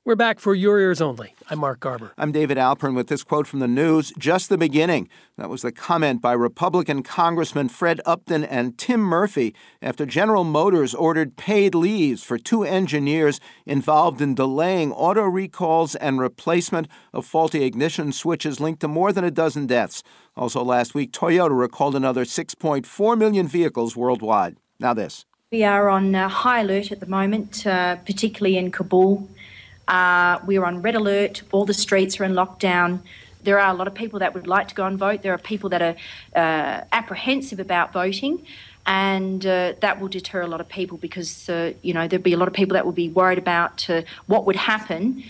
We're back for Your Ears Only. I'm Mark Garber. I'm David Alpern with this quote from the news, just the beginning. That was the comment by Republican Congressman Fred Upton and Tim Murphy after General Motors ordered paid leaves for 2 engineers involved in delaying auto recalls and replacement of faulty ignition switches linked to more than a dozen deaths. Also last week, Toyota recalled another 6.4 million vehicles worldwide. Now this. We are on high alert at the moment, particularly in Kabul. We're on red alert. All the streets are in lockdown. There are a lot of people that would like to go and vote. There are people that are apprehensive about voting, and that will deter a lot of people because, there'll be a lot of people that will be worried about what would happen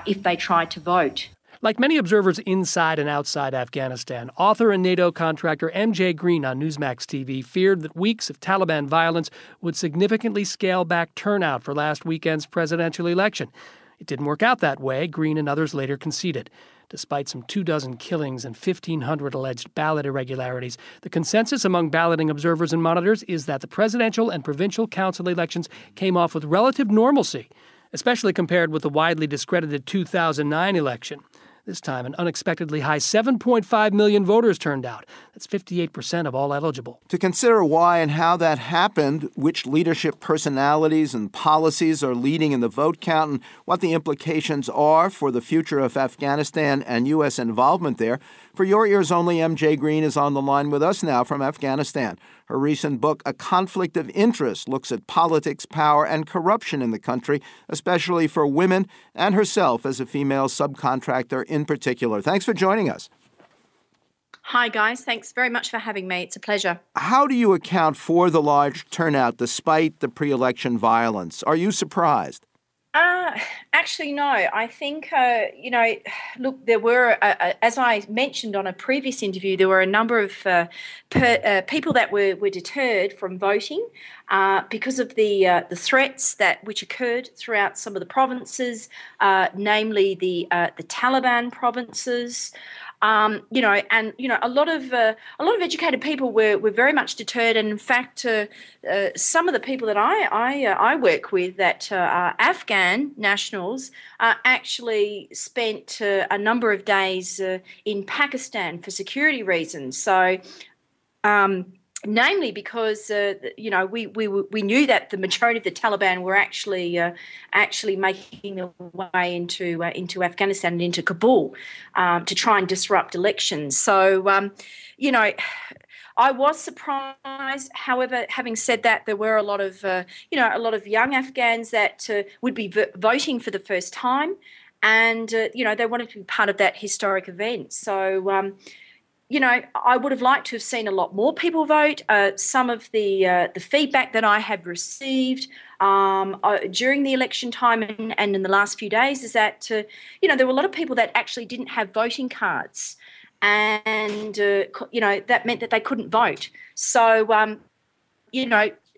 if they tried to vote. Like many observers inside and outside Afghanistan, author and NATO contractor M.J. Green on Newsmax TV feared that weeks of Taliban violence would significantly scale back turnout for last weekend's presidential election. It didn't work out that way, Green and others later conceded. Despite some 24 killings and 1,500 alleged ballot irregularities, the consensus among balloting observers and monitors is that the presidential and provincial council elections came off with relative normalcy, especially compared with the widely discredited 2009 election. This time, an unexpectedly high 7.5 million voters turned out. That's 58% of all eligible. To consider why and how that happened, which leadership personalities and policies are leading in the vote count, and what the implications are for the future of Afghanistan and U.S. involvement there, for Your Ears Only, M.J. Green is on the line with us now from Afghanistan. Her recent book, A Conflict of Interest, looks at politics, power, and corruption in the country, especially for women and herself as a female subcontractor in particular. Thanks for joining us. Hi, guys. Thanks very much for having me. It's a pleasure. How do you account for the large turnout despite the pre-election violence? Are you surprised? Actually, no. I think, look, there were, as I mentioned on a previous interview, there were a number of people that were deterred from voting because of the threats which occurred throughout some of the provinces, namely the Taliban provinces. A lot of educated people were very much deterred, and in fact, some of the people that I work with that are Afghan nationals actually spent a number of days in Pakistan for security reasons. So. Namely, because we knew that the majority of the Taliban were actually making their way into Afghanistan and into Kabul to try and disrupt elections. So, I was surprised. However, having said that, there were a lot of young Afghans that would be voting for the first time, and they wanted to be part of that historic event. So. I would have liked to have seen a lot more people vote. Some of the feedback that I have received during the election time and in the last few days is that, there were a lot of people that actually didn't have voting cards. And, that meant that they couldn't vote. So,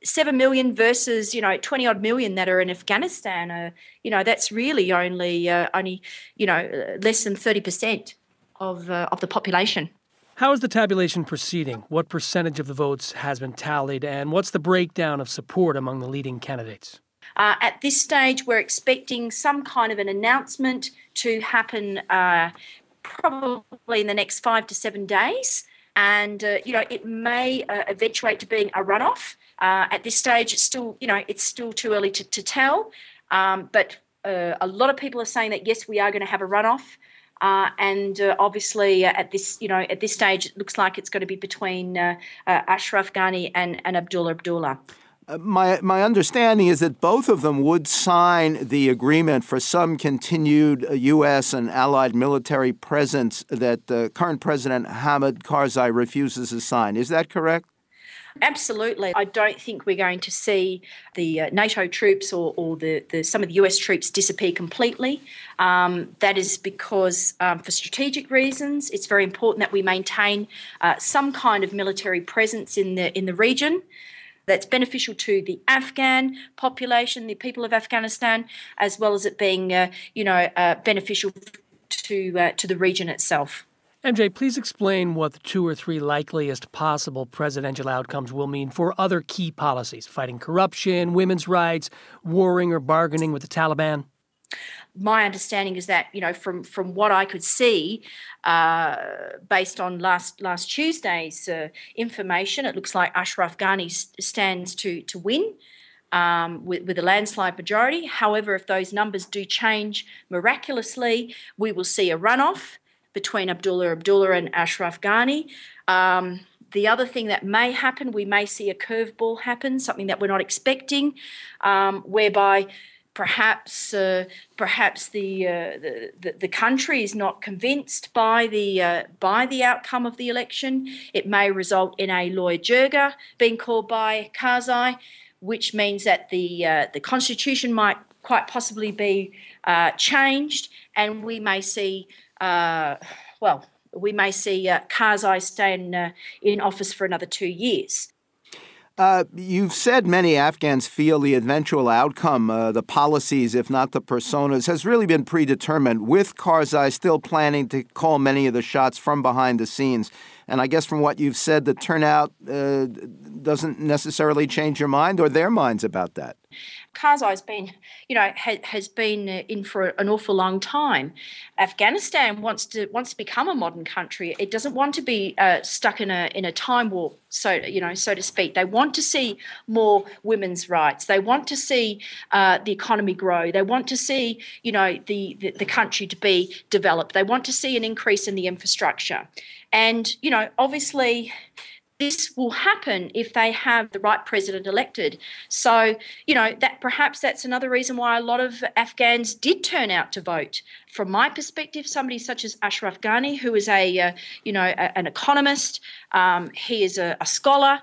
7 million versus, 20-odd million that are in Afghanistan, that's really only less than 30% of the population. How is the tabulation proceeding? What percentage of the votes has been tallied, and what's the breakdown of support among the leading candidates? At this stage, we're expecting some kind of an announcement to happen probably in the next 5 to 7 days. And, it may eventuate to being a runoff. At this stage, it's still too early to tell. But a lot of people are saying that, yes, we are going to have a runoff. Obviously, at this stage, it looks like it's going to be between Ashraf Ghani and Abdullah. My understanding is that both of them would sign the agreement for some continued U.S. and allied military presence that current President Hamid Karzai refuses to sign. Is that correct? Absolutely. I don't think we're going to see the NATO troops or some of the US troops disappear completely. That is because for strategic reasons, it's very important that we maintain some kind of military presence in the region that's beneficial to the Afghan population, the people of Afghanistan, as well as it being beneficial to the region itself. MJ, please explain what the 2 or 3 likeliest possible presidential outcomes will mean for other key policies, fighting corruption, women's rights, warring or bargaining with the Taliban. My understanding is that, from what I could see, based on last Tuesday's information, it looks like Ashraf Ghani stands to win with a landslide majority. However, if those numbers do change miraculously, we will see a runoff between Abdullah and Ashraf Ghani. The other thing that may happen, we may see a curveball happen, something that we're not expecting, whereby perhaps the country is not convinced by the outcome of the election. It may result in a loya jirga being called by Karzai, which means that the constitution might quite possibly be changed, and we may see Karzai stay in office for another 2 years. You've said many Afghans feel the eventual outcome, the policies, if not the personas, has really been predetermined, with Karzai still planning to call many of the shots from behind the scenes. And I guess from what you've said, the turnout doesn't necessarily change your mind or their minds about that. Karzai's been, has been in for an awful long time. Afghanistan wants to become a modern country. It doesn't want to be stuck in a time warp, so to speak. They want to see more women's rights. They want to see the economy grow. They want to see, the country to be developed. They want to see an increase in the infrastructure. And, obviously, this will happen if they have the right president elected. So, that's another reason why a lot of Afghans did turn out to vote. From my perspective, somebody such as Ashraf Ghani, who is an economist, he is a scholar.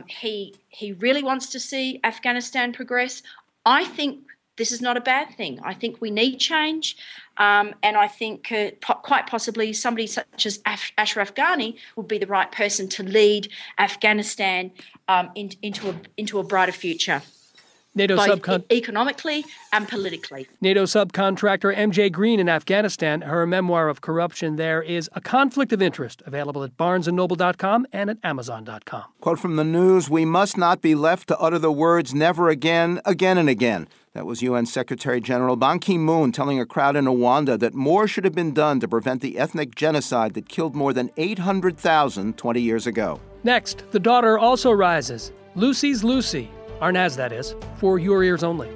He really wants to see Afghanistan progress. I think this is not a bad thing. I think we need change. And I think quite possibly somebody such as Ashraf Ghani would be the right person to lead Afghanistan into a brighter future, both economically and politically. NATO subcontractor MJ Green in Afghanistan. Her memoir of corruption there is A Conflict of Interest, available at barnesandnoble.com and at amazon.com. Quote from the news, "We must not be left to utter the words never again, again and again." That was UN Secretary General Ban Ki-moon telling a crowd in Rwanda that more should have been done to prevent the ethnic genocide that killed more than 800,000 20 years ago. Next, the daughter also rises. Lucy's Lucy. Arnaz, that is, for your ears only.